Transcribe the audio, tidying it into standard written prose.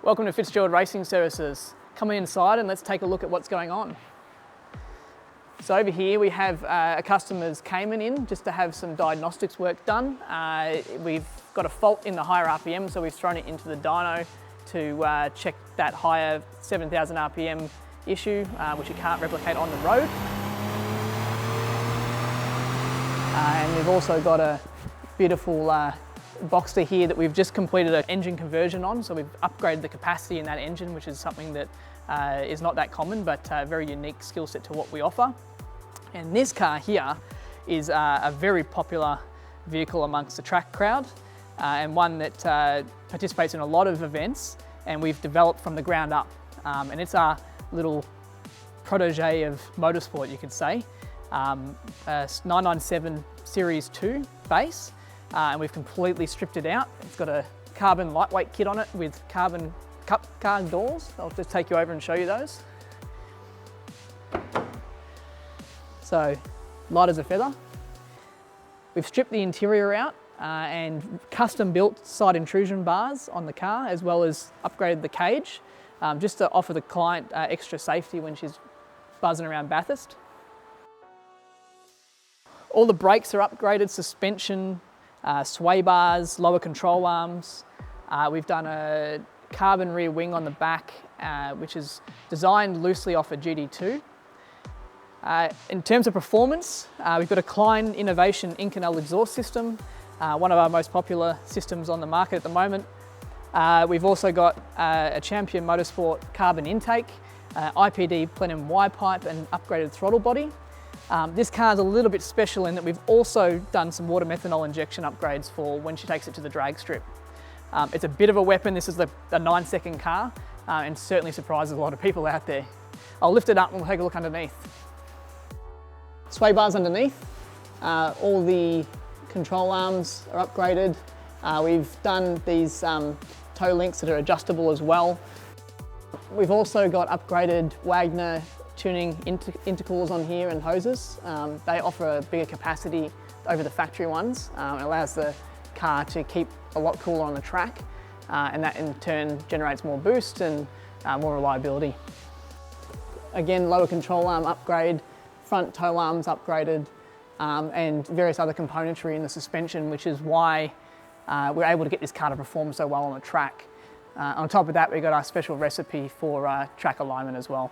Welcome to Fitzgerald Racing Services. Come inside and let's take a look at what's going on. So over here we have a customer's Cayman in just to have some diagnostics work done. We've got a fault in the higher RPM, so we've thrown it into the dyno to check that higher 7,000 RPM issue, which you can't replicate on the road. And we've also got a beautiful Boxster here that we've just completed an engine conversion on, so we've upgraded the capacity in that engine, which is something that is not that common, but a very unique skill set to what we offer. And this car here is a very popular vehicle amongst the track crowd, and one that participates in a lot of events, and we've developed from the ground up. And it's our little protege of motorsport, you could say. A 997 Series 2 base. And we've completely stripped it out. It's got a carbon lightweight kit on it with carbon cup car doors. I'll just take you over and show you those. So, light as a feather. We've stripped the interior out and custom built side intrusion bars on the car, as well as upgraded the cage, just to offer the client extra safety when she's buzzing around Bathurst. All the brakes are upgraded, suspension, sway bars, lower control arms. We've done a carbon rear wing on the back, which is designed loosely off a GD2. In terms of performance, we've got a Klein Innovation Inconel exhaust system, one of our most popular systems on the market at the moment. We've also got a Champion Motorsport carbon intake, IPD plenum Y pipe and upgraded throttle body. This car is a little bit special in that we've also done some water methanol injection upgrades for when she takes it to the drag strip. It's a bit of a weapon. This is a 9-second car and certainly surprises a lot of people out there. I'll lift it up and we'll take a look underneath. Sway bars underneath. All the control arms are upgraded. We've done these toe links that are adjustable as well. We've also got upgraded Wagner tuning intercools on here and hoses. They offer a bigger capacity over the factory ones. It allows the car to keep a lot cooler on the track, and that in turn generates more boost and more reliability. Again, lower control arm upgrade, front toe arms upgraded, and various other componentry in the suspension, which is why we're able to get this car to perform so well on the track. On top of that, we've got our special recipe for track alignment as well.